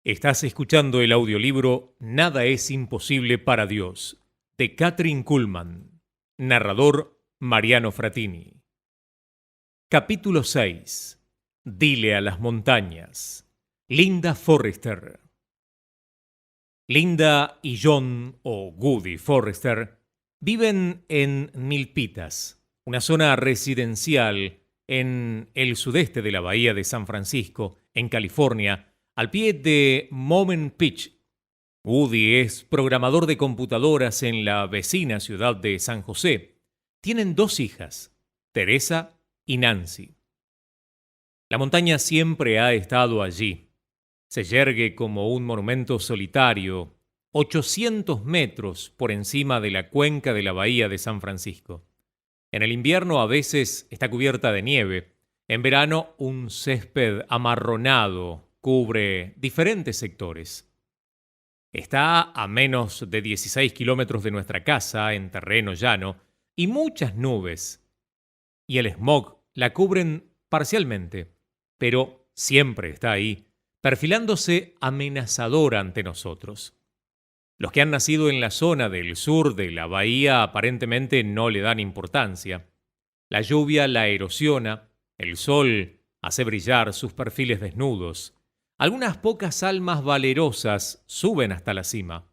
Estás escuchando el audiolibro Nada es imposible para Dios, de Kathryn Kuhlman. Narrador Mariano Frattini. Capítulo 6. Dile a las montañas. Linda Forrester. Linda y John, o Goody Forrester, viven en Milpitas, una zona residencial en el sudeste de la bahía de San Francisco, en California, al pie de Momen Beach. Woody es programador de computadoras en la vecina ciudad de San José. Tienen 2 hijas, Teresa y Nancy. La montaña siempre ha estado allí. Se yergue como un monumento solitario, 800 metros por encima de la cuenca de la bahía de San Francisco. En el invierno a veces está cubierta de nieve. En verano un césped amarronado cubre diferentes sectores. Está a menos de 16 kilómetros de nuestra casa, en terreno llano, y muchas nubes. Y el smog la cubren parcialmente, pero siempre está ahí, perfilándose amenazador ante nosotros. Los que han nacido en la zona del sur de la bahía aparentemente no le dan importancia. La lluvia la erosiona, el sol hace brillar sus perfiles desnudos. Algunas pocas almas valerosas suben hasta la cima,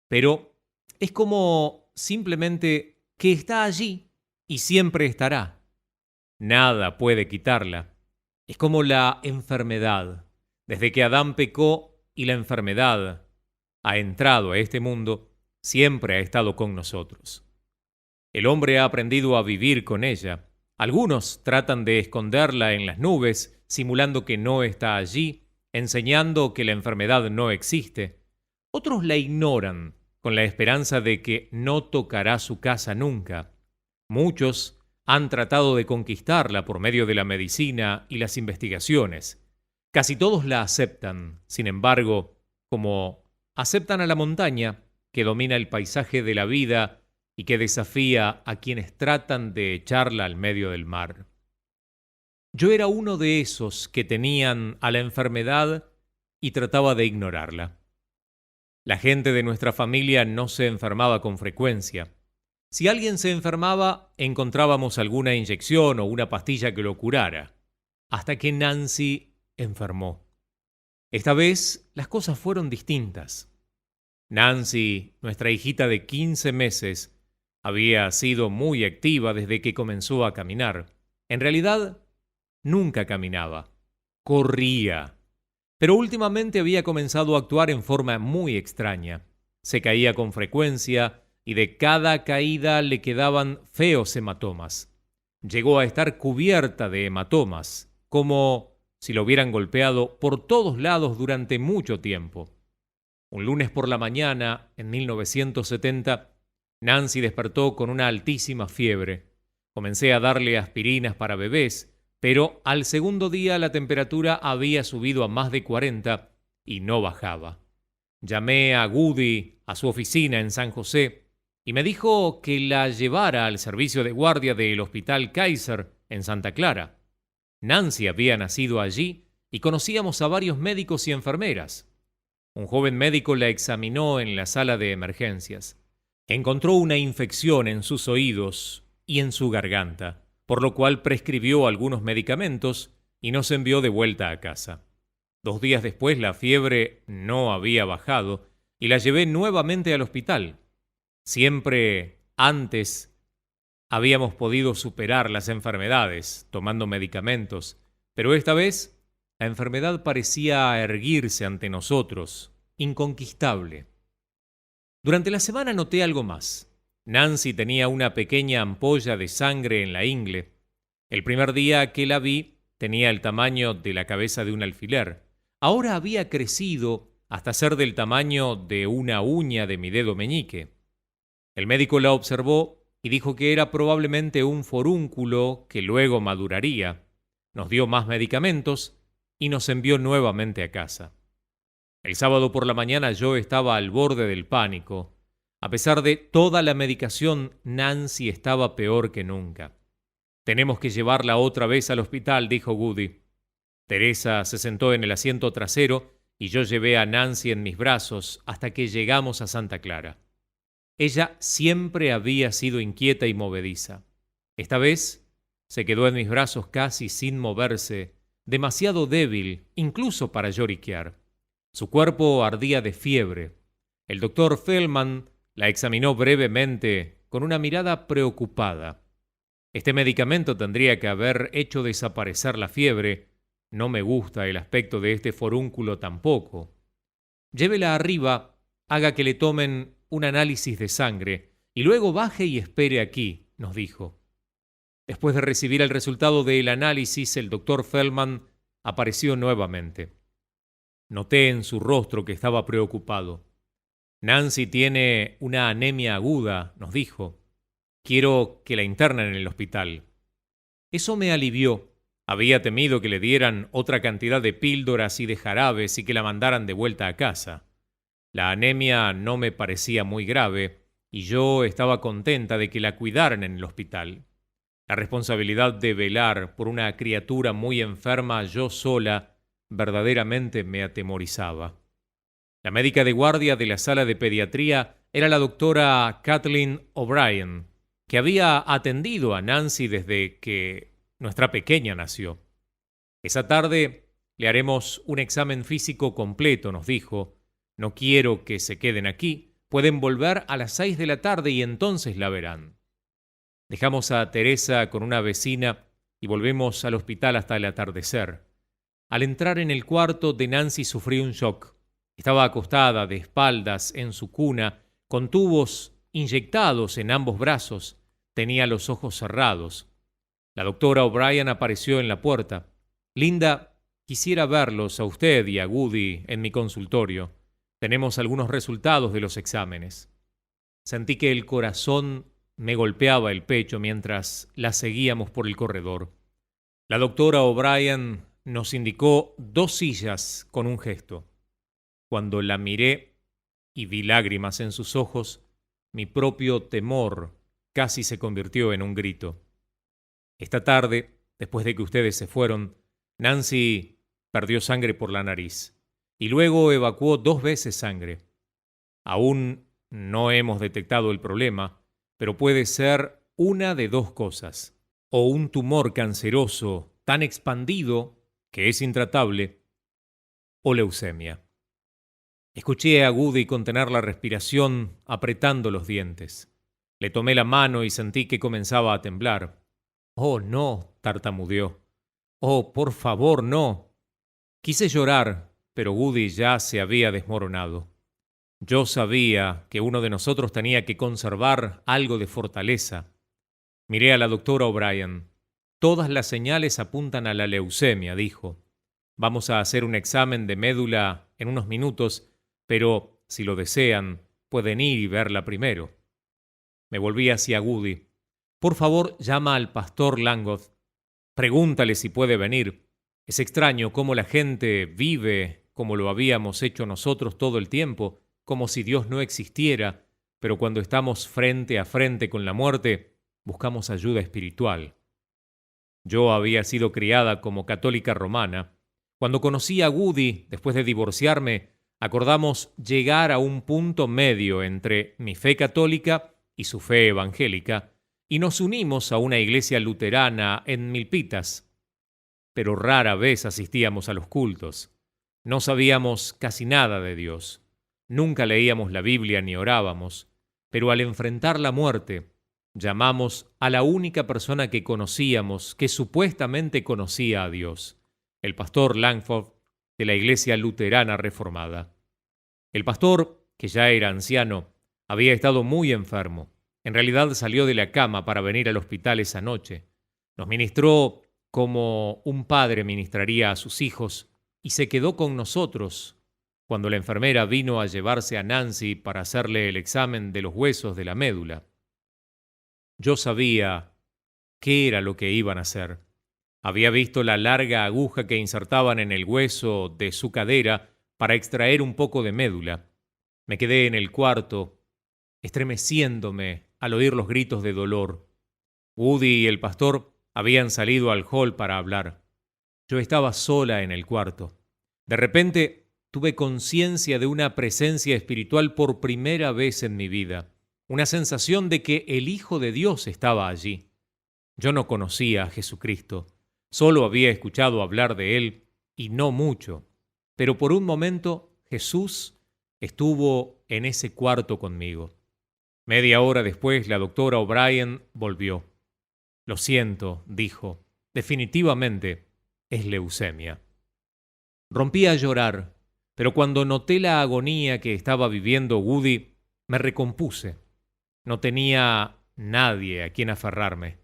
pero es como simplemente que está allí y siempre estará. Nada puede quitarla. Es como la enfermedad. Desde que Adán pecó y la enfermedad ha entrado a este mundo, siempre ha estado con nosotros. El hombre ha aprendido a vivir con ella. Algunos tratan de esconderla en las nubes, simulando que no está allí, enseñando que la enfermedad no existe. Otros la ignoran, con la esperanza de que no tocará su casa nunca. Muchos han tratado de conquistarla por medio de la medicina y las investigaciones. Casi todos la aceptan, sin embargo, como aceptan a la montaña, que domina el paisaje de la vida y que desafía a quienes tratan de echarla al medio del mar. Yo era uno de esos que tenían a la enfermedad y trataba de ignorarla. La gente de nuestra familia no se enfermaba con frecuencia. Si alguien se enfermaba, encontrábamos alguna inyección o una pastilla que lo curara, hasta que Nancy enfermó. Esta vez las cosas fueron distintas. Nancy, nuestra hijita de 15 meses, había sido muy activa desde que comenzó a caminar. En realidad, nunca caminaba, corría. Pero últimamente había comenzado a actuar en forma muy extraña. Se caía con frecuencia y de cada caída le quedaban feos hematomas. Llegó a estar cubierta de hematomas, como si lo hubieran golpeado por todos lados durante mucho tiempo. Un lunes por la mañana, en 1970, Nancy despertó con una altísima fiebre. Comencé a darle aspirinas para bebés, pero al segundo día la temperatura había subido a más de 40 y no bajaba. Llamé a Goody a su oficina en San José y me dijo que la llevara al servicio de guardia del Hospital Kaiser en Santa Clara. Nancy había nacido allí y conocíamos a varios médicos y enfermeras. Un joven médico la examinó en la sala de emergencias. Encontró una infección en sus oídos y en su garganta, por lo cual prescribió algunos medicamentos y nos envió de vuelta a casa. 2 días después la fiebre no había bajado y la llevé nuevamente al hospital. Siempre antes habíamos podido superar las enfermedades tomando medicamentos, pero esta vez la enfermedad parecía erguirse ante nosotros, inconquistable. Durante la semana noté algo más. Nancy tenía una pequeña ampolla de sangre en la ingle. El primer día que la vi tenía el tamaño de la cabeza de un alfiler. Ahora había crecido hasta ser del tamaño de una uña de mi dedo meñique. El médico la observó y dijo que era probablemente un forúnculo que luego maduraría. Nos dio más medicamentos y nos envió nuevamente a casa. El sábado por la mañana yo estaba al borde del pánico. A pesar de toda la medicación, Nancy estaba peor que nunca. «Tenemos que llevarla otra vez al hospital», dijo Goody. Teresa se sentó en el asiento trasero y yo llevé a Nancy en mis brazos hasta que llegamos a Santa Clara. Ella siempre había sido inquieta y movediza. Esta vez se quedó en mis brazos casi sin moverse, demasiado débil incluso para lloriquear. Su cuerpo ardía de fiebre. El doctor Feldman la examinó brevemente con una mirada preocupada. Este medicamento tendría que haber hecho desaparecer la fiebre. No me gusta el aspecto de este forúnculo tampoco. Llévela arriba, haga que le tomen un análisis de sangre y luego baje y espere aquí, nos dijo. Después de recibir el resultado del análisis, el doctor Feldman apareció nuevamente. Noté en su rostro que estaba preocupado. Nancy tiene una anemia aguda, nos dijo. Quiero que la internen en el hospital. Eso me alivió. Había temido que le dieran otra cantidad de píldoras y de jarabes y que la mandaran de vuelta a casa. La anemia no me parecía muy grave y yo estaba contenta de que la cuidaran en el hospital. La responsabilidad de velar por una criatura muy enferma yo sola verdaderamente me atemorizaba. La médica de guardia de la sala de pediatría era la doctora Kathleen O'Brien, que había atendido a Nancy desde que nuestra pequeña nació. Esa tarde le haremos un examen físico completo, nos dijo. No quiero que se queden aquí. Pueden volver a las 6 de la tarde y entonces la verán. Dejamos a Teresa con una vecina y volvemos al hospital hasta el atardecer. Al entrar en el cuarto de Nancy sufrí un shock. Estaba acostada de espaldas en su cuna, con tubos inyectados en ambos brazos. Tenía los ojos cerrados. La doctora O'Brien apareció en la puerta. Linda, quisiera verlos a usted y a Goody en mi consultorio. Tenemos algunos resultados de los exámenes. Sentí que el corazón me golpeaba el pecho mientras la seguíamos por el corredor. La doctora O'Brien nos indicó 2 sillas con un gesto. Cuando la miré y vi lágrimas en sus ojos, mi propio temor casi se convirtió en un grito. Esta tarde, después de que ustedes se fueron, Nancy perdió sangre por la nariz y luego evacuó 2 veces sangre. Aún no hemos detectado el problema, pero puede ser una de 2 cosas. O un tumor canceroso tan expandido que es intratable, o leucemia. Escuché a Goody contener la respiración apretando los dientes. Le tomé la mano y sentí que comenzaba a temblar. «Oh, no», tartamudeó. «Oh, por favor, no». Quise llorar, pero Goody ya se había desmoronado. Yo sabía que uno de nosotros tenía que conservar algo de fortaleza. Miré a la doctora O'Brien. «Todas las señales apuntan a la leucemia», dijo. «Vamos a hacer un examen de médula en unos minutos, pero, si lo desean, pueden ir y verla primero». Me volví hacia Goody. «Por favor, llama al pastor Langhoff. Pregúntale si puede venir. Es extraño cómo la gente vive como lo habíamos hecho nosotros todo el tiempo, como si Dios no existiera, pero cuando estamos frente a frente con la muerte, buscamos ayuda espiritual». Yo había sido criada como católica romana. Cuando conocí a Goody, después de divorciarme, acordamos llegar a un punto medio entre mi fe católica y su fe evangélica, y nos unimos a una iglesia luterana en Milpitas. Pero rara vez asistíamos a los cultos. No sabíamos casi nada de Dios. Nunca leíamos la Biblia ni orábamos, pero al enfrentar la muerte, llamamos a la única persona que conocíamos, que supuestamente conocía a Dios, el pastor Langhoff de la iglesia luterana reformada. El pastor, que ya era anciano, había estado muy enfermo. En realidad salió de la cama para venir al hospital esa noche. Nos ministró como un padre ministraría a sus hijos y se quedó con nosotros cuando la enfermera vino a llevarse a Nancy para hacerle el examen de los huesos de la médula. Yo sabía qué era lo que iban a hacer. Había visto la larga aguja que insertaban en el hueso de su cadera para extraer un poco de médula. Me quedé en el cuarto, estremeciéndome al oír los gritos de dolor. Woody y el pastor habían salido al hall para hablar. Yo estaba sola en el cuarto. De repente tuve conciencia de una presencia espiritual por primera vez en mi vida, una sensación de que el Hijo de Dios estaba allí. Yo no conocía a Jesucristo, solo había escuchado hablar de Él, y no mucho, pero por un momento Jesús estuvo en ese cuarto conmigo. Media hora después, la doctora O'Brien volvió. Lo siento, dijo, definitivamente es leucemia. Rompí a llorar, pero cuando noté la agonía que estaba viviendo Woody, me recompuse. No tenía nadie a quien aferrarme.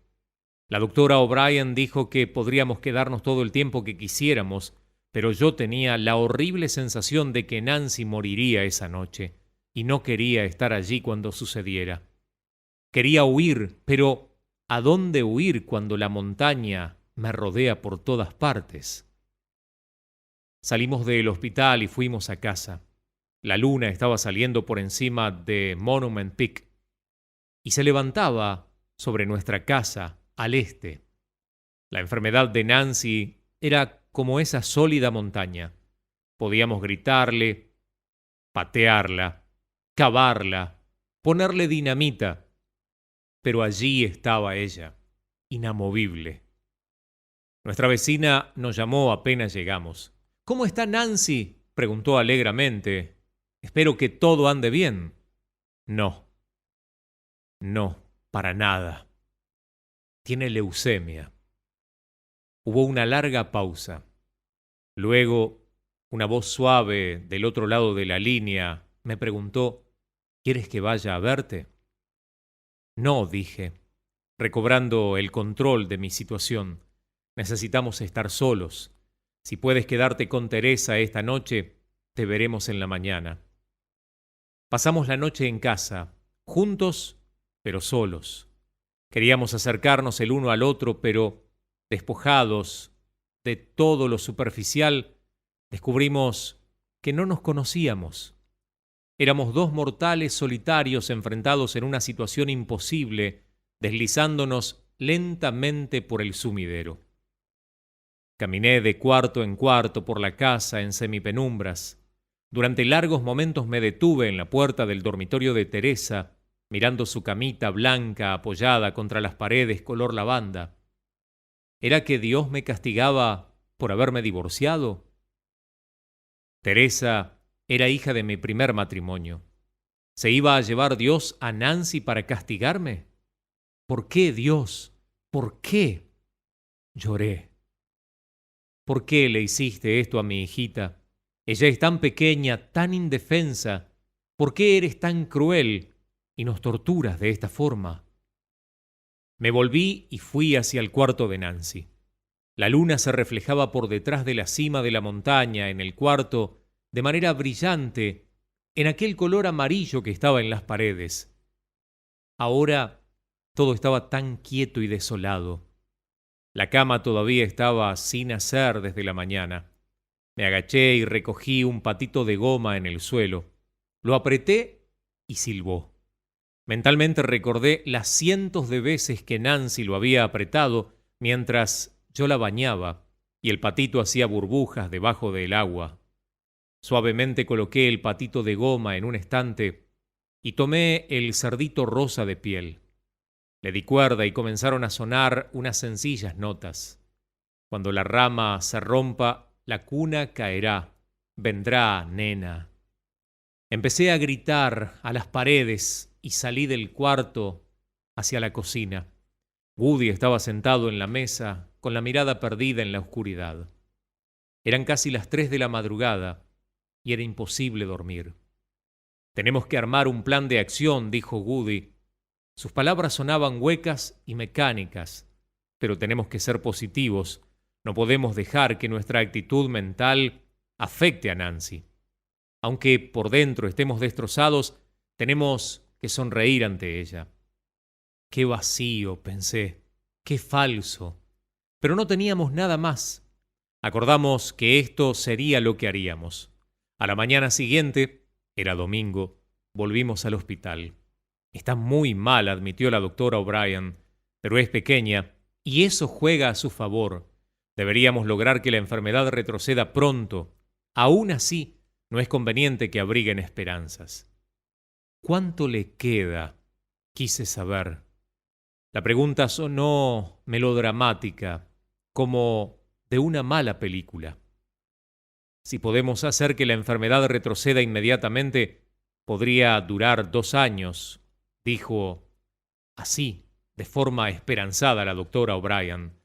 La doctora O'Brien dijo que podríamos quedarnos todo el tiempo que quisiéramos, pero yo tenía la horrible sensación de que Nancy moriría esa noche, y no quería estar allí cuando sucediera. Quería huir, pero ¿a dónde huir cuando la montaña me rodea por todas partes? Salimos del hospital y fuimos a casa. La luna estaba saliendo por encima de Monument Peak y se levantaba sobre nuestra casa al este. La enfermedad de Nancy era como esa sólida montaña. Podíamos gritarle, patearla, cavarla, ponerle dinamita, pero allí estaba ella, inamovible. Nuestra vecina nos llamó apenas llegamos. «¿Cómo está Nancy?», preguntó alegremente. «Espero que todo ande bien». No, para nada. Tiene leucemia. Hubo una larga pausa. Luego, una voz suave del otro lado de la línea me preguntó, «¿Quieres que vaya a verte?». No, dije, recobrando el control de mi situación. Necesitamos estar solos. Si puedes quedarte con Teresa esta noche, te veremos en la mañana. Pasamos la noche en casa, juntos, pero solos. Queríamos acercarnos el uno al otro, pero despojados de todo lo superficial, descubrimos que no nos conocíamos. Éramos dos mortales solitarios enfrentados en una situación imposible, deslizándonos lentamente por el sumidero. Caminé de cuarto en cuarto por la casa en semipenumbras. Durante largos momentos me detuve en la puerta del dormitorio de Teresa, mirando su camita blanca apoyada contra las paredes color lavanda. ¿Era que Dios me castigaba por haberme divorciado? Teresa era hija de mi primer matrimonio. ¿Se iba a llevar Dios a Nancy para castigarme? ¿Por qué, Dios? ¿Por qué? Lloré. ¿Por qué le hiciste esto a mi hijita? Ella es tan pequeña, tan indefensa. ¿Por qué eres tan cruel y nos torturas de esta forma? Me volví y fui hacia el cuarto de Nancy. La luna se reflejaba por detrás de la cima de la montaña en el cuarto de manera brillante en aquel color amarillo que estaba en las paredes. Ahora todo estaba tan quieto y desolado. La cama todavía estaba sin hacer desde la mañana. Me agaché y recogí un patito de goma en el suelo. Lo apreté y silbó. Mentalmente recordé las cientos de veces que Nancy lo había apretado mientras yo la bañaba y el patito hacía burbujas debajo del agua. Suavemente coloqué el patito de goma en un estante y tomé el cerdito rosa de piel. Le di cuerda y comenzaron a sonar unas sencillas notas. Cuando la rama se rompa, la cuna caerá. Vendrá, nena. Empecé a gritar a las paredes y salí del cuarto hacia la cocina. Woody estaba sentado en la mesa con la mirada perdida en la oscuridad. Eran casi las 3 de la madrugada y era imposible dormir. «Tenemos que armar un plan de acción», dijo Woody. Sus palabras sonaban huecas y mecánicas, pero tenemos que ser positivos. No podemos dejar que nuestra actitud mental afecte a Nancy. Aunque por dentro estemos destrozados, tenemos que sonreír ante ella. Qué vacío, pensé, qué falso. Pero no teníamos nada más. Acordamos que esto sería lo que haríamos. A la mañana siguiente, era domingo, volvimos al hospital. «Está muy mal», admitió la doctora O'Brien, «pero es pequeña y eso juega a su favor. Deberíamos lograr que la enfermedad retroceda pronto. Aún así, no es conveniente que abriguen esperanzas. ¿Cuánto le queda? Quise saber. La pregunta sonó melodramática, como de una mala película. Si podemos hacer que la enfermedad retroceda inmediatamente, podría durar 2 años, dijo así, de forma esperanzada la doctora O'Brien.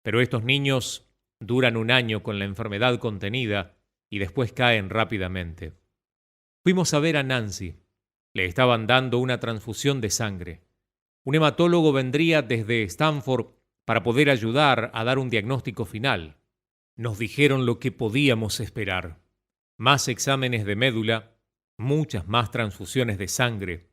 Pero estos niños duran 1 año con la enfermedad contenida y después caen rápidamente. Fuimos a ver a Nancy. Le estaban dando una transfusión de sangre. Un hematólogo vendría desde Stanford para poder ayudar a dar un diagnóstico final. Nos dijeron lo que podíamos esperar. Más exámenes de médula, muchas más transfusiones de sangre.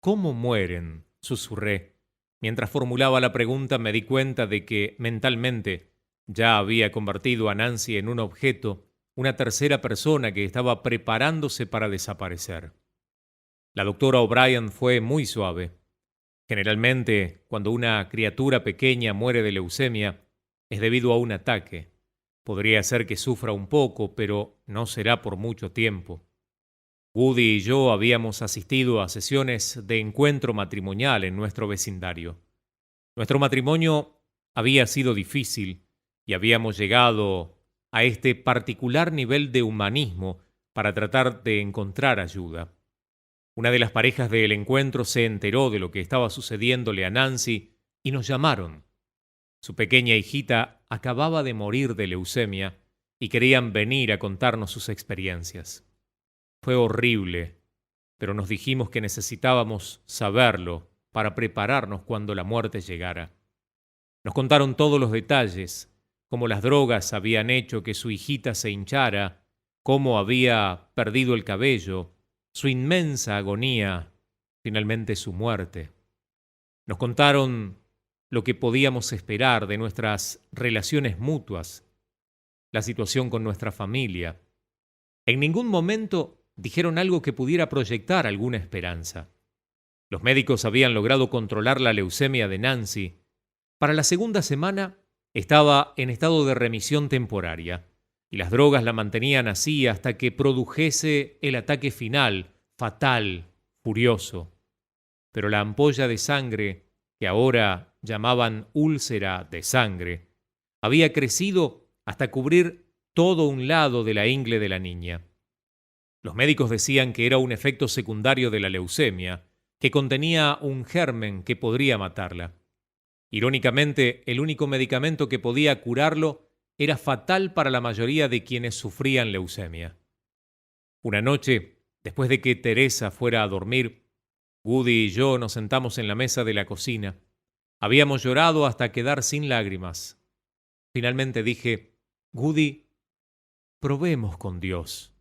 ¿Cómo mueren?, susurré. Mientras formulaba la pregunta me di cuenta de que, mentalmente, ya había convertido a Nancy en un objeto, una tercera persona que estaba preparándose para desaparecer. La doctora O'Brien fue muy suave. Generalmente, cuando una criatura pequeña muere de leucemia, es debido a un ataque. Podría ser que sufra un poco, pero no será por mucho tiempo. Woody y yo habíamos asistido a sesiones de encuentro matrimonial en nuestro vecindario. Nuestro matrimonio había sido difícil y habíamos llegado a este particular nivel de humanismo para tratar de encontrar ayuda. Una de las parejas del encuentro se enteró de lo que estaba sucediéndole a Nancy y nos llamaron. Su pequeña hijita acababa de morir de leucemia y querían venir a contarnos sus experiencias. Fue horrible, pero nos dijimos que necesitábamos saberlo para prepararnos cuando la muerte llegara. Nos contaron todos los detalles, cómo las drogas habían hecho que su hijita se hinchara, cómo había perdido el cabello, su inmensa agonía, finalmente su muerte. Nos contaron lo que podíamos esperar de nuestras relaciones mutuas, la situación con nuestra familia. En ningún momento dijeron algo que pudiera proyectar alguna esperanza. Los médicos habían logrado controlar la leucemia de Nancy. Para la segunda semana estaba en estado de remisión temporaria, y las drogas la mantenían así hasta que produjese el ataque final, fatal, furioso. Pero la ampolla de sangre, que ahora llamaban úlcera de sangre, había crecido hasta cubrir todo un lado de la ingle de la niña. Los médicos decían que era un efecto secundario de la leucemia, que contenía un germen que podría matarla. Irónicamente, el único medicamento que podía curarlo era fatal para la mayoría de quienes sufrían leucemia. Una noche, después de que Teresa fuera a dormir, Woody y yo nos sentamos en la mesa de la cocina. Habíamos llorado hasta quedar sin lágrimas. Finalmente dije, Woody, probemos con Dios.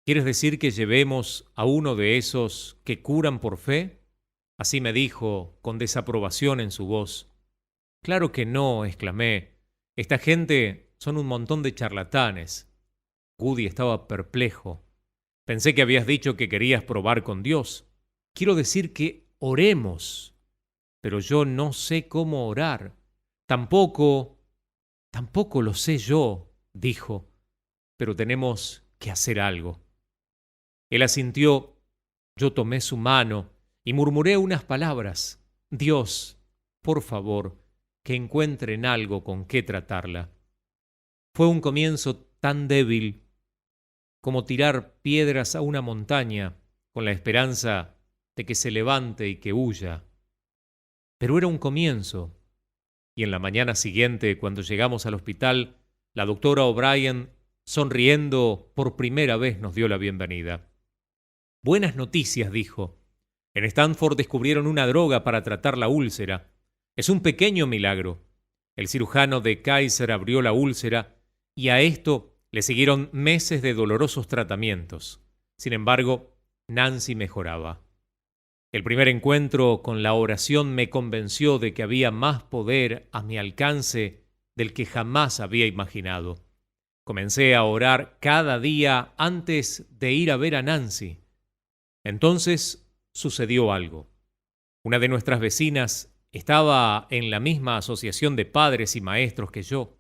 ¿Quieres decir que llevemos a uno de esos que curan por fe? Así me dijo, con desaprobación en su voz. Claro que no, exclamé. Esta gente son un montón de charlatanes. Woody estaba perplejo. Pensé que habías dicho que querías probar con Dios. Quiero decir que oremos. Pero yo no sé cómo orar. Tampoco lo sé yo, dijo. Pero tenemos que hacer algo. Él asintió. Yo tomé su mano y murmuré unas palabras. Dios, por favor, que encuentren algo con qué tratarla. Fue un comienzo tan débil como tirar piedras a una montaña con la esperanza de que se levante y que huya. Pero era un comienzo, y en la mañana siguiente, cuando llegamos al hospital, la doctora O'Brien, sonriendo, por primera vez nos dio la bienvenida. Buenas noticias, dijo. En Stanford descubrieron una droga para tratar la úlcera. Es un pequeño milagro. El cirujano de Kaiser abrió la úlcera y a esto le siguieron meses de dolorosos tratamientos. Sin embargo, Nancy mejoraba. El primer encuentro con la oración me convenció de que había más poder a mi alcance del que jamás había imaginado. Comencé a orar cada día antes de ir a ver a Nancy. Entonces sucedió algo. Una de nuestras vecinas estaba en la misma asociación de padres y maestros que yo.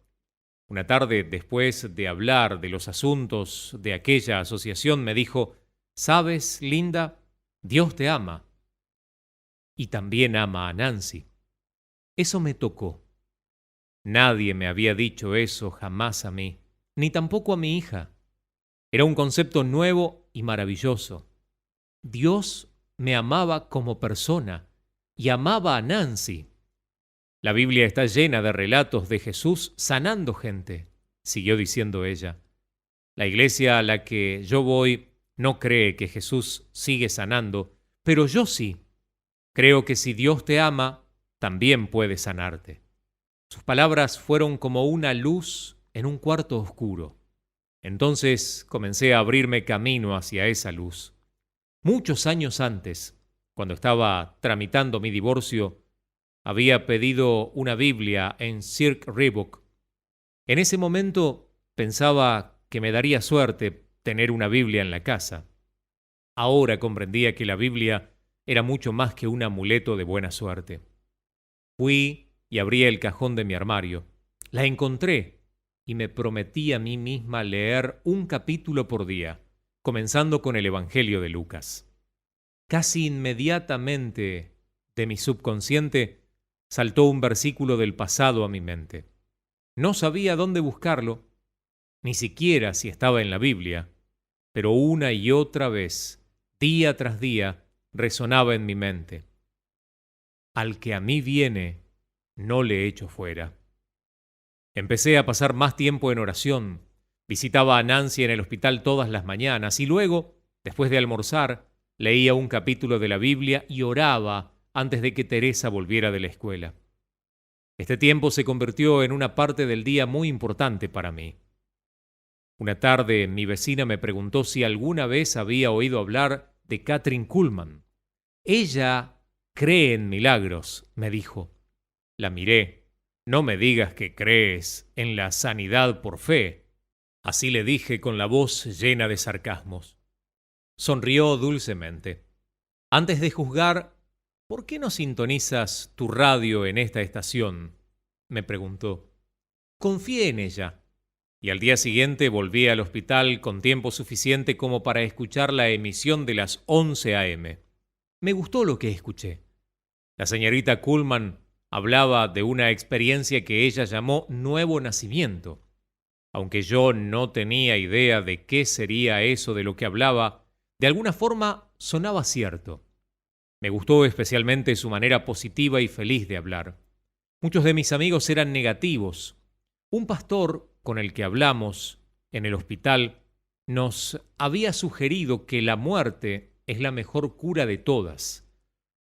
Una tarde, después de hablar de los asuntos de aquella asociación, me dijo: «¿Sabes, Linda? Dios te ama. Y también ama a Nancy». Eso me tocó. Nadie me había dicho eso jamás a mí, ni tampoco a mi hija. Era un concepto nuevo y maravilloso. Dios me amaba como persona y amaba a Nancy. La Biblia está llena de relatos de Jesús sanando gente, siguió diciendo ella. La iglesia a la que yo voy no cree que Jesús sigue sanando, pero yo sí. Creo que si Dios te ama, también puede sanarte. Sus palabras fueron como una luz en un cuarto oscuro. Entonces comencé a abrirme camino hacia esa luz. Muchos años antes, cuando estaba tramitando mi divorcio, había pedido una Biblia en Cirque Reebok. En ese momento pensaba que me daría suerte tener una Biblia en la casa. Ahora comprendía que la Biblia era mucho más que un amuleto de buena suerte. Fui y abrí el cajón de mi armario. La encontré y me prometí a mí misma leer un capítulo por día, comenzando con el Evangelio de Lucas. Casi inmediatamente de mi subconsciente saltó un versículo del pasado a mi mente. No sabía dónde buscarlo, ni siquiera si estaba en la Biblia, pero una y otra vez, día tras día, resonaba en mi mente. Al que a mí viene, no le echo fuera. Empecé a pasar más tiempo en oración. Visitaba a Nancy en el hospital todas las mañanas y luego, después de almorzar, leía un capítulo de la Biblia y oraba antes de que Teresa volviera de la escuela. Este tiempo se convirtió en una parte del día muy importante para mí. Una tarde mi vecina me preguntó si alguna vez había oído hablar de Kathryn Kuhlman. Ella cree en milagros, me dijo. La miré. No me digas que crees en la sanidad por fe. Así le dije con la voz llena de sarcasmos. Sonrió dulcemente. Antes de juzgar, ¿por qué no sintonizas tu radio en esta estación?, me preguntó. Confié en ella, y al día siguiente volví al hospital con tiempo suficiente como para escuchar la emisión de las 11 a.m. Me gustó lo que escuché. La señorita Kuhlman hablaba de una experiencia que ella llamó nuevo nacimiento. Aunque yo no tenía idea de qué sería eso de lo que hablaba, de alguna forma sonaba cierto. Me gustó especialmente su manera positiva y feliz de hablar. Muchos de mis amigos eran negativos. Un pastor con el que hablamos en el hospital nos había sugerido que la muerte es la mejor cura de todas.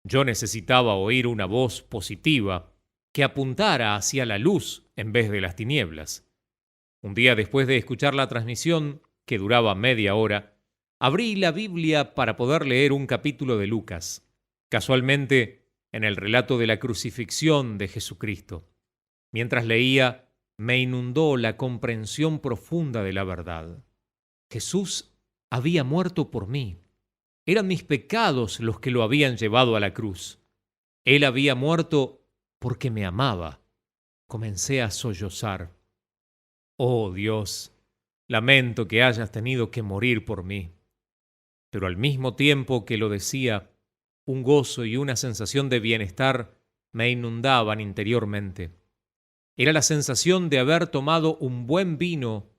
Yo necesitaba oír una voz positiva que apuntara hacia la luz en vez de las tinieblas. Un día después de escuchar la transmisión, que duraba media hora, abrí la Biblia para poder leer un capítulo de Lucas, casualmente en el relato de la crucifixión de Jesucristo. Mientras leía, me inundó la comprensión profunda de la verdad. Jesús había muerto por mí. Eran mis pecados los que lo habían llevado a la cruz. Él había muerto porque me amaba. Comencé a sollozar. Oh Dios, lamento que hayas tenido que morir por mí. Pero al mismo tiempo que lo decía, un gozo y una sensación de bienestar me inundaban interiormente. Era la sensación de haber tomado un buen vino,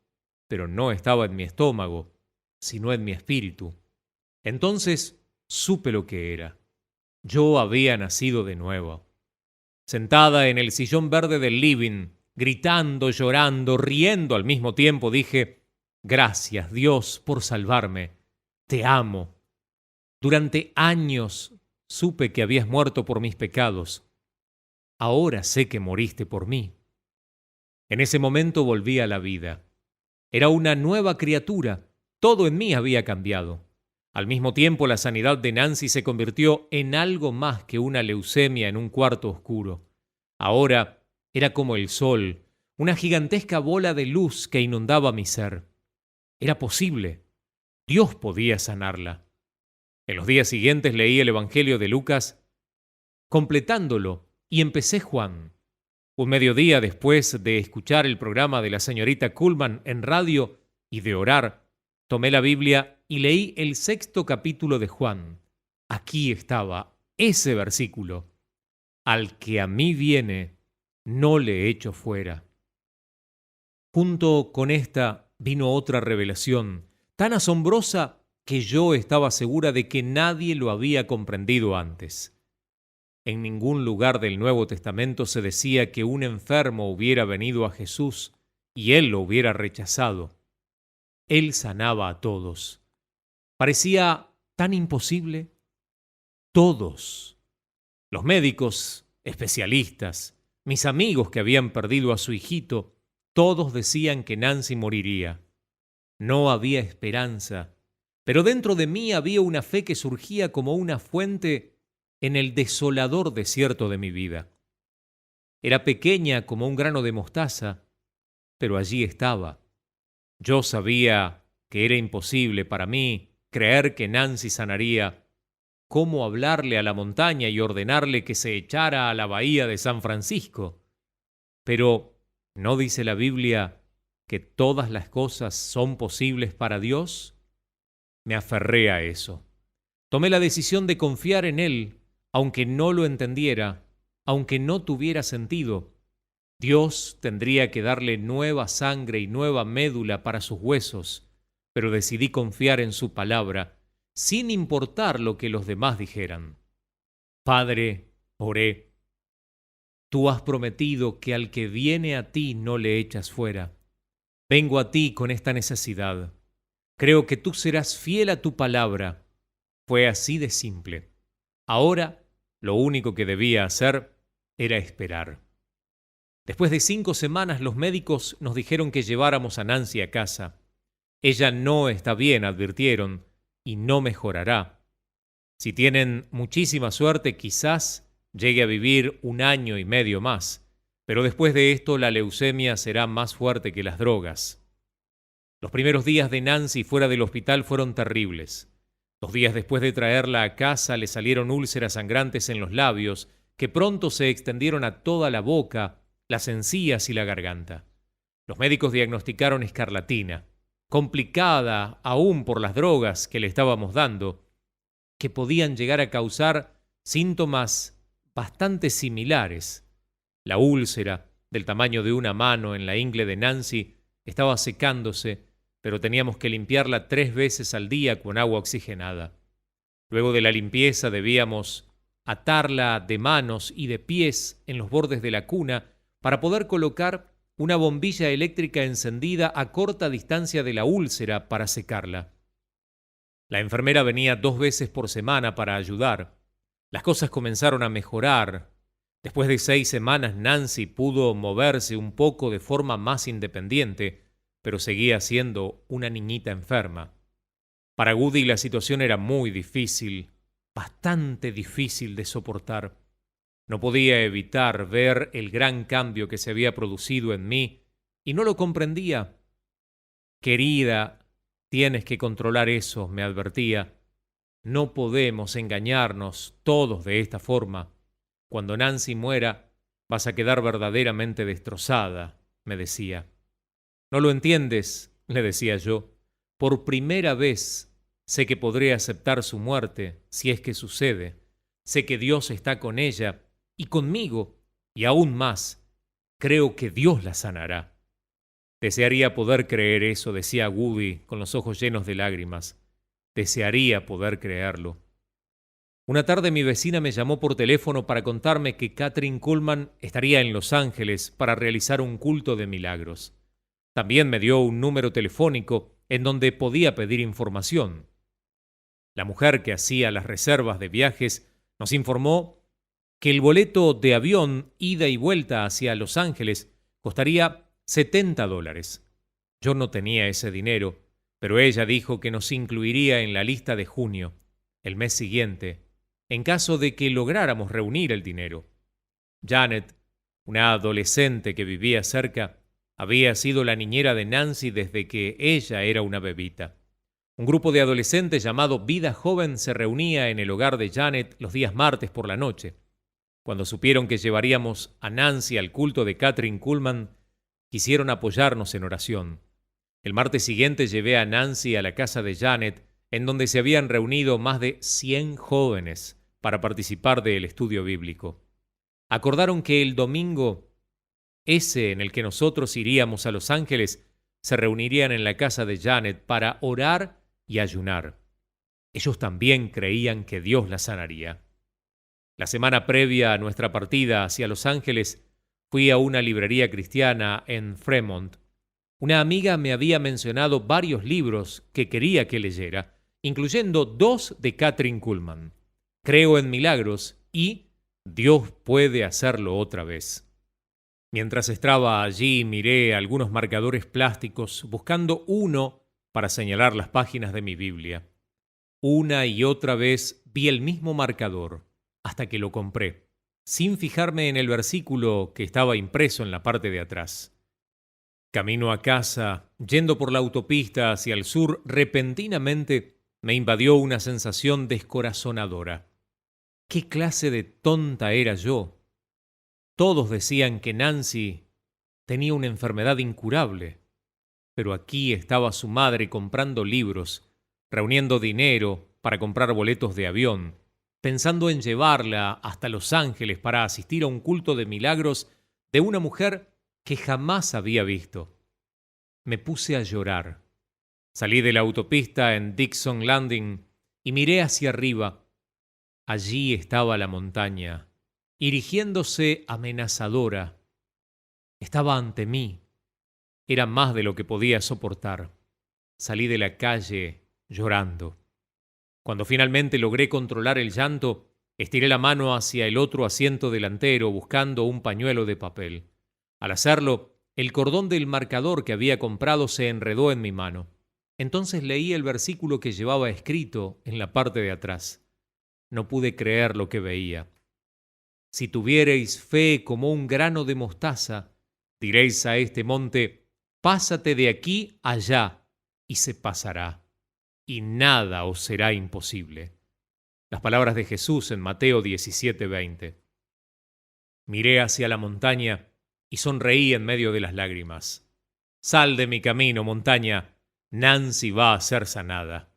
pero no estaba en mi estómago, sino en mi espíritu. Entonces supe lo que era. Yo había nacido de nuevo. Sentada en el sillón verde del living, gritando, llorando, riendo al mismo tiempo, dije: «Gracias, Dios, por salvarme. Te amo. Durante años supe que habías muerto por mis pecados. Ahora sé que moriste por mí». En ese momento volví a la vida. Era una nueva criatura. Todo en mí había cambiado. Al mismo tiempo, la sanidad de Nancy se convirtió en algo más que una leucemia en un cuarto oscuro. Ahora era como el sol, una gigantesca bola de luz que inundaba mi ser. Era posible. Dios podía sanarla. En los días siguientes leí el Evangelio de Lucas, completándolo, y empecé Juan. Un mediodía después de escuchar el programa de la señorita Kuhlman en radio y de orar, tomé la Biblia y leí el 6º capítulo de Juan. Aquí estaba ese versículo. Al que a mí viene, no le echo fuera. Junto con esta vino otra revelación, tan asombrosa que yo estaba segura de que nadie lo había comprendido antes. En ningún lugar del Nuevo Testamento se decía que un enfermo hubiera venido a Jesús y él lo hubiera rechazado. Él sanaba a todos. Parecía tan imposible. Todos. Los médicos, especialistas, mis amigos que habían perdido a su hijito, todos decían que Nancy moriría. No había esperanza, pero dentro de mí había una fe que surgía como una fuente en el desolador desierto de mi vida. Era pequeña como un grano de mostaza, pero allí estaba. Yo sabía que era imposible para mí creer que Nancy sanaría. ¿Cómo hablarle a la montaña y ordenarle que se echara a la bahía de San Francisco? Pero, ¿no dice la Biblia que todas las cosas son posibles para Dios? Me aferré a eso. Tomé la decisión de confiar en Él, aunque no lo entendiera, aunque no tuviera sentido. Dios tendría que darle nueva sangre y nueva médula para sus huesos, pero decidí confiar en su palabra, sin importar lo que los demás dijeran. Padre, oré. Tú has prometido que al que viene a ti no le echas fuera. Vengo a ti con esta necesidad. Creo que tú serás fiel a tu palabra. Fue así de simple. Ahora, lo único que debía hacer era esperar. Después de 5 semanas, los médicos nos dijeron que lleváramos a Nancy a casa. Ella no está bien, advirtieron, y no mejorará. Si tienen muchísima suerte, quizás llegue a vivir 1 año y medio más, pero después de esto la leucemia será más fuerte que las drogas. Los primeros días de Nancy fuera del hospital fueron terribles. 2 días después de traerla a casa le salieron úlceras sangrantes en los labios que pronto se extendieron a toda la boca, las encías y la garganta. Los médicos diagnosticaron escarlatina, complicada aún por las drogas que le estábamos dando, que podían llegar a causar síntomas bastante similares. La úlcera, del tamaño de una mano en la ingle de Nancy, estaba secándose, pero teníamos que limpiarla 3 veces al día con agua oxigenada. Luego de la limpieza debíamos atarla de manos y de pies en los bordes de la cuna para poder colocar una bombilla eléctrica encendida a corta distancia de la úlcera para secarla. La enfermera venía 2 veces por semana para ayudar. Las cosas comenzaron a mejorar. Después de 6 semanas, Nancy pudo moverse un poco de forma más independiente, pero seguía siendo una niñita enferma. Para Woody la situación era muy difícil, bastante difícil de soportar. No podía evitar ver el gran cambio que se había producido en mí y no lo comprendía. Querida, tienes que controlar eso, me advertía. No podemos engañarnos todos de esta forma. Cuando Nancy muera, vas a quedar verdaderamente destrozada, me decía. No lo entiendes, le decía yo. Por primera vez sé que podré aceptar su muerte si es que sucede. Sé que Dios está con ella y conmigo, y aún más, creo que Dios la sanará. Desearía poder creer eso, decía Woody con los ojos llenos de lágrimas. Desearía poder creerlo. Una tarde mi vecina me llamó por teléfono para contarme que Kathryn Kuhlman estaría en Los Ángeles para realizar un culto de milagros. También me dio un número telefónico en donde podía pedir información. La mujer que hacía las reservas de viajes nos informó que el boleto de avión ida y vuelta hacia Los Ángeles costaría $70. Yo no tenía ese dinero, pero ella dijo que nos incluiría en la lista de junio, el mes siguiente, en caso de que lográramos reunir el dinero. Janet, una adolescente que vivía cerca, había sido la niñera de Nancy desde que ella era una bebita. Un grupo de adolescentes llamado Vida Joven se reunía en el hogar de Janet los días martes por la noche. Cuando supieron que llevaríamos a Nancy al culto de Kathryn Kuhlman, quisieron apoyarnos en oración. El martes siguiente llevé a Nancy a la casa de Janet, en donde se habían reunido más de 100 jóvenes para participar del estudio bíblico. Acordaron que el domingo, ese en el que nosotros iríamos a Los Ángeles, se reunirían en la casa de Janet para orar y ayunar. Ellos también creían que Dios la sanaría. La semana previa a nuestra partida hacia Los Ángeles, fui a una librería cristiana en Fremont. Una amiga me había mencionado varios libros que quería que leyera, incluyendo 2 de Kathryn Kuhlman. Creo en milagros y Dios puede hacerlo otra vez. Mientras estaba allí, miré algunos marcadores plásticos buscando uno para señalar las páginas de mi Biblia. Una y otra vez vi el mismo marcador, hasta que lo compré, sin fijarme en el versículo que estaba impreso en la parte de atrás. Camino a casa, yendo por la autopista hacia el sur, repentinamente me invadió una sensación descorazonadora. ¿Qué clase de tonta era yo? Todos decían que Nancy tenía una enfermedad incurable, pero aquí estaba su madre comprando libros, reuniendo dinero para comprar boletos de avión, pensando en llevarla hasta Los Ángeles para asistir a un culto de milagros de una mujer que jamás había visto. Me puse a llorar. Salí de la autopista en Dixon Landing y miré hacia arriba. Allí estaba la montaña, erigiéndose amenazadora. Estaba ante mí. Era más de lo que podía soportar. Salí de la calle llorando. Cuando finalmente logré controlar el llanto, estiré la mano hacia el otro asiento delantero buscando un pañuelo de papel. Al hacerlo, el cordón del marcador que había comprado se enredó en mi mano. Entonces leí el versículo que llevaba escrito en la parte de atrás. No pude creer lo que veía. Si tuviereis fe como un grano de mostaza, diréis a este monte, pásate de aquí allá, y se pasará, y nada os será imposible. Las palabras de Jesús en Mateo 17:20. Miré hacia la montaña y sonreí en medio de las lágrimas. Sal de mi camino, montaña, Nancy va a ser sanada.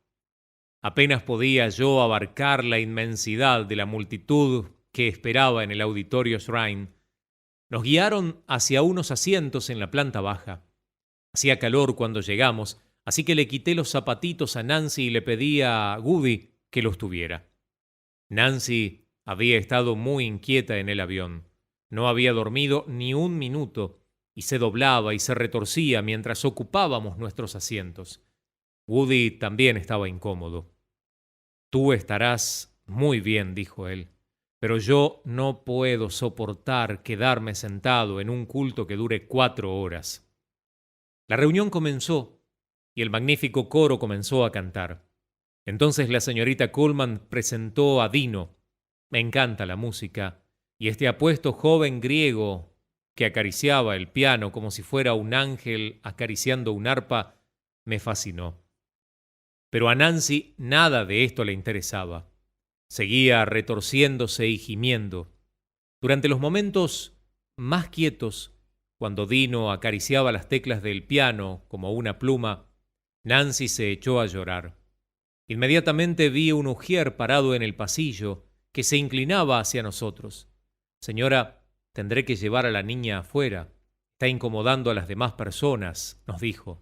Apenas podía yo abarcar la inmensidad de la multitud que esperaba en el auditorio Shrine. Nos guiaron hacia unos asientos en la planta baja. Hacía calor cuando llegamos, así que le quité los zapatitos a Nancy y le pedí a Woody que los tuviera. Nancy había estado muy inquieta en el avión. No había dormido ni un minuto y se doblaba y se retorcía mientras ocupábamos nuestros asientos. Woody también estaba incómodo. Tú estarás muy bien, dijo él, pero yo no puedo soportar quedarme sentado en un culto que dure 4 horas. La reunión comenzó y el magnífico coro comenzó a cantar. Entonces la señorita Kuhlman presentó a Dino. Me encanta la música, y este apuesto joven griego que acariciaba el piano como si fuera un ángel acariciando un arpa me fascinó. Pero a Nancy nada de esto le interesaba. Seguía retorciéndose y gimiendo. Durante los momentos más quietos, cuando Dino acariciaba las teclas del piano como una pluma, Nancy se echó a llorar. Inmediatamente vi un ujier parado en el pasillo que se inclinaba hacia nosotros. Señora, tendré que llevar a la niña afuera. Está incomodando a las demás personas, nos dijo.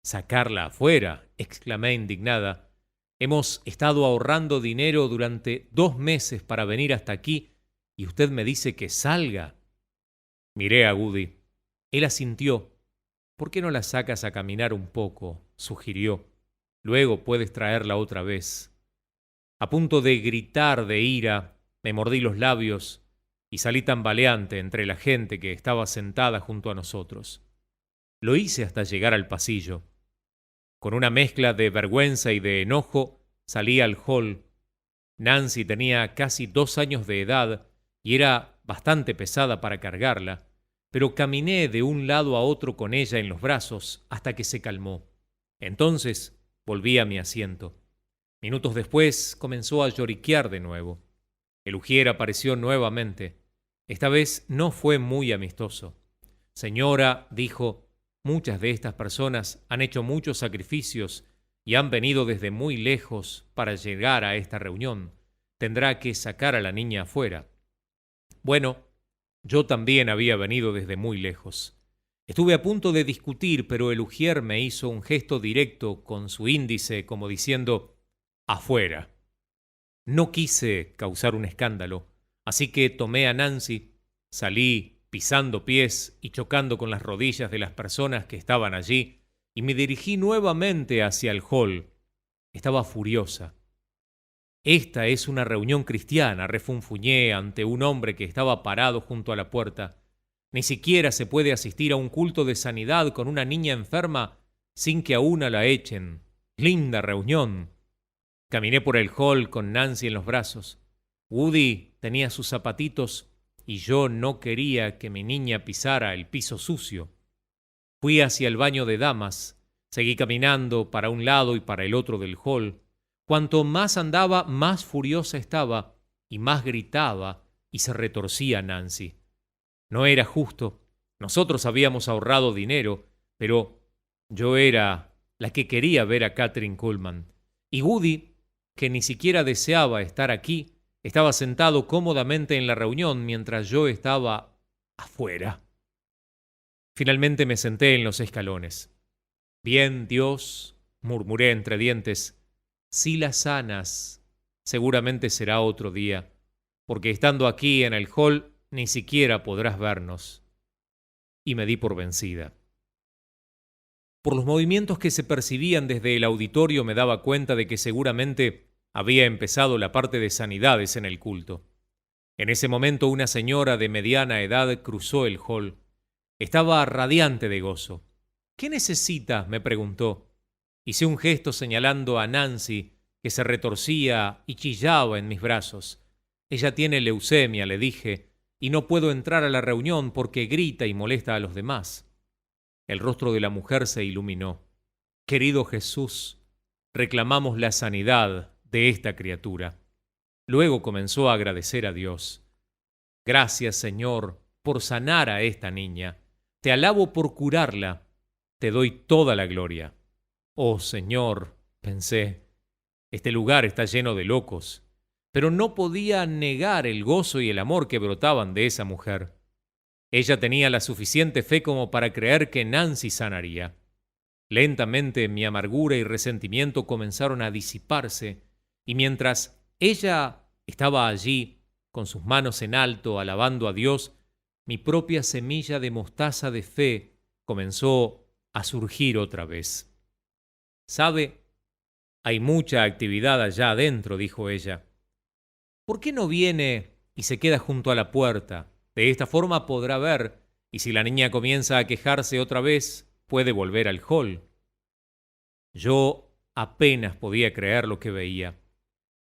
¿Sacarla afuera?, exclamé indignada. Hemos estado ahorrando dinero durante 2 meses para venir hasta aquí y usted me dice que salga. Miré a Woody. Él asintió. ¿Por qué no la sacas a caminar un poco?, sugirió. Luego puedes traerla otra vez. A punto de gritar de ira, me mordí los labios y salí tambaleante entre la gente que estaba sentada junto a nosotros. Lo hice hasta llegar al pasillo. Con una mezcla de vergüenza y de enojo, salí al hall. Nancy tenía casi 2 años de edad y era bastante pesada para cargarla, pero caminé de un lado a otro con ella en los brazos hasta que se calmó. Entonces volví a mi asiento. Minutos después comenzó a lloriquear de nuevo. El ujier apareció nuevamente. Esta vez no fue muy amistoso. Señora, dijo, muchas de estas personas han hecho muchos sacrificios y han venido desde muy lejos para llegar a esta reunión. Tendrá que sacar a la niña afuera. Bueno, yo también había venido desde muy lejos. Estuve a punto de discutir, pero el ujier me hizo un gesto directo con su índice como diciendo, afuera. No quise causar un escándalo, así que tomé a Nancy, salí pisando pies y chocando con las rodillas de las personas que estaban allí, y me dirigí nuevamente hacia el hall. Estaba furiosa. Esta es una reunión cristiana, refunfuñé ante un hombre que estaba parado junto a la puerta. Ni siquiera se puede asistir a un culto de sanidad con una niña enferma sin que a una la echen. Linda reunión. Caminé por el hall con Nancy en los brazos. Woody tenía sus zapatitos y yo no quería que mi niña pisara el piso sucio. Fui hacia el baño de damas. Seguí caminando para un lado y para el otro del hall. Cuanto más andaba, más furiosa estaba y más gritaba y se retorcía Nancy. No era justo. Nosotros habíamos ahorrado dinero, pero yo era la que quería ver a Katherine Kuhlman. Y Woody, que ni siquiera deseaba estar aquí, estaba sentado cómodamente en la reunión mientras yo estaba afuera. Finalmente me senté en los escalones. Bien, Dios, murmuré entre dientes, si la sanas, seguramente será otro día, porque estando aquí en el hall ni siquiera podrás vernos. Y me di por vencida. Por los movimientos que se percibían desde el auditorio me daba cuenta de que seguramente había empezado la parte de sanidades en el culto. En ese momento una señora de mediana edad cruzó el hall. Estaba radiante de gozo. ¿Qué necesita?, me preguntó. Hice un gesto señalando a Nancy, que se retorcía y chillaba en mis brazos. Ella tiene leucemia, le dije, y no puedo entrar a la reunión porque grita y molesta a los demás. El rostro de la mujer se iluminó. Querido Jesús, reclamamos la sanidad de esta criatura. Luego comenzó a agradecer a Dios. Gracias, Señor, por sanar a esta niña. Te alabo por curarla. Te doy toda la gloria. Oh, Señor, pensé, este lugar está lleno de locos. Pero no podía negar el gozo y el amor que brotaban de esa mujer. Ella tenía la suficiente fe como para creer que Nancy sanaría. Lentamente mi amargura y resentimiento comenzaron a disiparse, y mientras ella estaba allí, con sus manos en alto, alabando a Dios, mi propia semilla de mostaza de fe comenzó a surgir otra vez. ¿Sabe? Hay mucha actividad allá adentro, dijo ella. ¿Por qué no viene y se queda junto a la puerta? De esta forma podrá ver, y si la niña comienza a quejarse otra vez, puede volver al hall. Yo apenas podía creer lo que veía.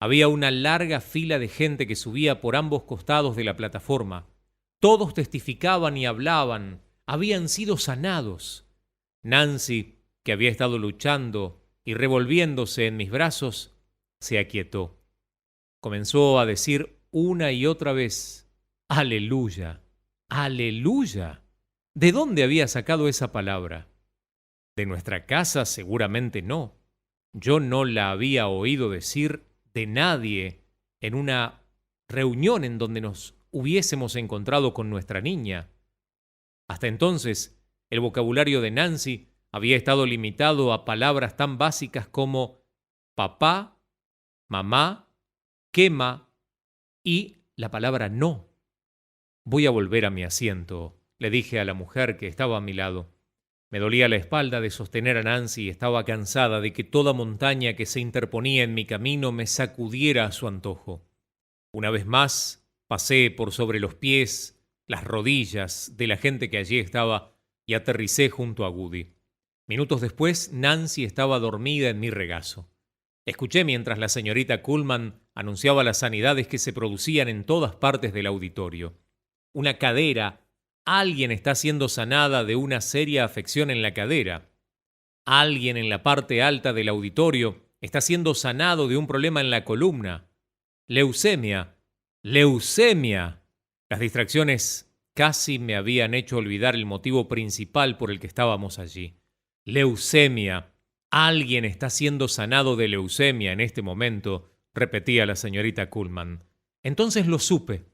Había una larga fila de gente que subía por ambos costados de la plataforma. Todos testificaban y hablaban. Habían sido sanados. Nancy, que había estado luchando y revolviéndose en mis brazos, se aquietó. Comenzó a decir una y otra vez, ¡Aleluya! ¡Aleluya! ¿De dónde había sacado esa palabra? De nuestra casa seguramente no. Yo no la había oído decir de nadie en una reunión en donde nos hubiésemos encontrado con nuestra niña. Hasta entonces, el vocabulario de Nancy había estado limitado a palabras tan básicas como papá, mamá, quema y la palabra no. Voy a volver a mi asiento, le dije a la mujer que estaba a mi lado. Me dolía la espalda de sostener a Nancy y estaba cansada de que toda montaña que se interponía en mi camino me sacudiera a su antojo. Una vez más, pasé por sobre los pies, las rodillas de la gente que allí estaba y aterricé junto a Woody. Minutos después, Nancy estaba dormida en mi regazo. Escuché mientras la señorita Kuhlman anunciaba las sanidades que se producían en todas partes del auditorio. Una cadera. Alguien está siendo sanada de una seria afección en la cadera. Alguien en la parte alta del auditorio está siendo sanado de un problema en la columna. Leucemia. ¡Leucemia! Las distracciones casi me habían hecho olvidar el motivo principal por el que estábamos allí. Leucemia. Alguien está siendo sanado de leucemia en este momento, repetía la señorita Kuhlman. Entonces lo supe.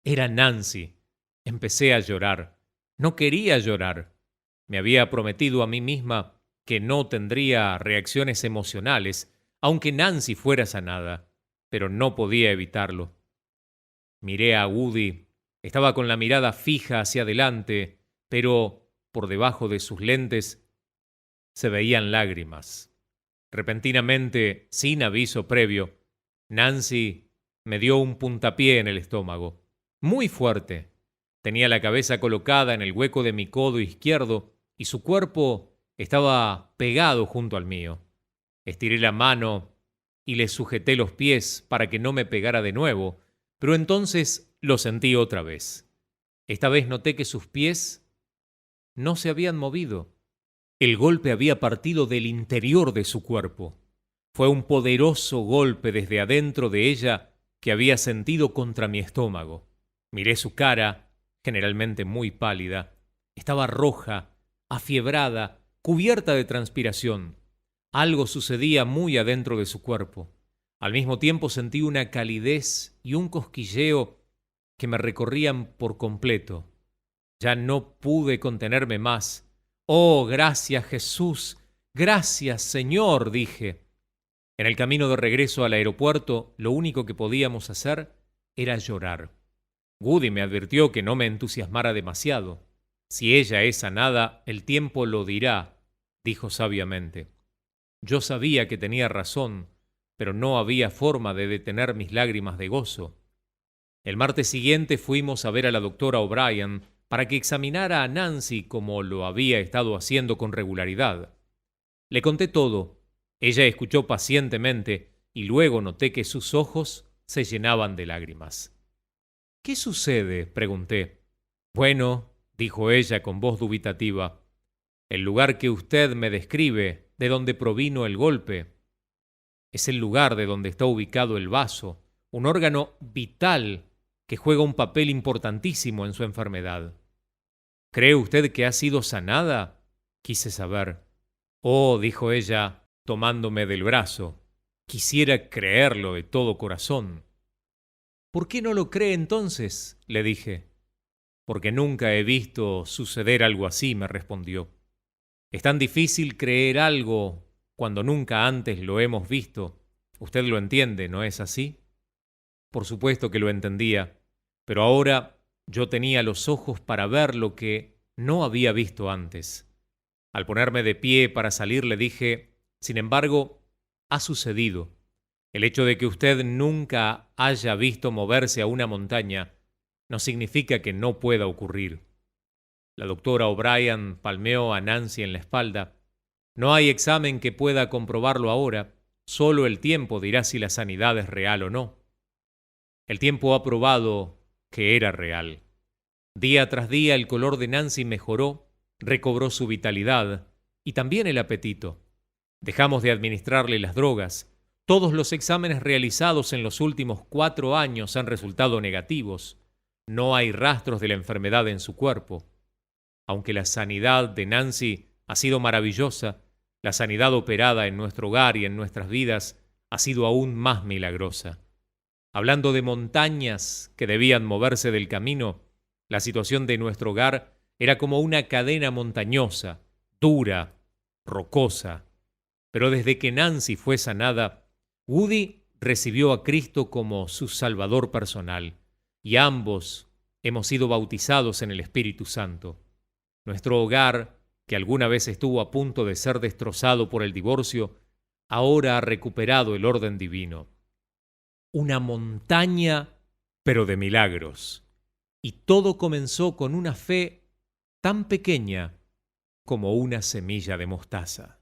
Era Nancy. Empecé a llorar. No quería llorar. Me había prometido a mí misma que no tendría reacciones emocionales, aunque Nancy fuera sanada, pero no podía evitarlo. Miré a Woody. Estaba con la mirada fija hacia adelante, pero por debajo de sus lentes se veían lágrimas. Repentinamente, sin aviso previo, Nancy me dio un puntapié en el estómago, muy fuerte. Tenía la cabeza colocada en el hueco de mi codo izquierdo y su cuerpo estaba pegado junto al mío. Estiré la mano y le sujeté los pies para que no me pegara de nuevo, pero entonces lo sentí otra vez. Esta vez noté que sus pies no se habían movido. El golpe había partido del interior de su cuerpo. Fue un poderoso golpe desde adentro de ella que había sentido contra mi estómago. Miré su cara, generalmente muy pálida. Estaba roja, afiebrada, cubierta de transpiración. Algo sucedía muy adentro de su cuerpo. Al mismo tiempo sentí una calidez y un cosquilleo que me recorrían por completo. Ya no pude contenerme más. «Oh, gracias, Jesús. Gracias, Señor», dije. En el camino de regreso al aeropuerto, lo único que podíamos hacer era llorar. Woody me advirtió que no me entusiasmara demasiado. «Si ella es sanada, el tiempo lo dirá», dijo sabiamente. Yo sabía que tenía razón, pero no había forma de detener mis lágrimas de gozo. El martes siguiente fuimos a ver a la doctora O'Brien para que examinara a Nancy como lo había estado haciendo con regularidad. Le conté todo. Ella escuchó pacientemente y luego noté que sus ojos se llenaban de lágrimas. «¿Qué sucede?», pregunté. «Bueno», dijo ella con voz dubitativa, «el lugar que usted me describe, de donde provino el golpe, es el lugar de donde está ubicado el vaso, un órgano vital que juega un papel importantísimo en su enfermedad». «¿Cree usted que ha sido sanada?», quise saber. «Oh», dijo ella, tomándome del brazo, «quisiera creerlo de todo corazón». «¿Por qué no lo cree entonces?», le dije. «Porque nunca he visto suceder algo así», me respondió. «Es tan difícil creer algo cuando nunca antes lo hemos visto. Usted lo entiende, ¿no es así?». Por supuesto que lo entendía, pero ahora yo tenía los ojos para ver lo que no había visto antes. Al ponerme de pie para salir le dije, «Sin embargo, ha sucedido. El hecho de que usted nunca haya visto moverse a una montaña no significa que no pueda ocurrir». La doctora O'Brien palmeó a Nancy en la espalda. «No hay examen que pueda comprobarlo ahora. Solo el tiempo dirá si la sanidad es real o no». El tiempo ha probado que era real. Día tras día el color de Nancy mejoró, recobró su vitalidad y también el apetito. Dejamos de administrarle las drogas. Todos los exámenes realizados en los últimos 4 años han resultado negativos. No hay rastros de la enfermedad en su cuerpo. Aunque la sanidad de Nancy ha sido maravillosa, la sanidad operada en nuestro hogar y en nuestras vidas ha sido aún más milagrosa. Hablando de montañas que debían moverse del camino, la situación de nuestro hogar era como una cadena montañosa, dura, rocosa. Pero desde que Nancy fue sanada, Woody recibió a Cristo como su Salvador personal, y ambos hemos sido bautizados en el Espíritu Santo. Nuestro hogar, que alguna vez estuvo a punto de ser destrozado por el divorcio, ahora ha recuperado el orden divino. Una montaña, pero de milagros. Y todo comenzó con una fe tan pequeña como una semilla de mostaza.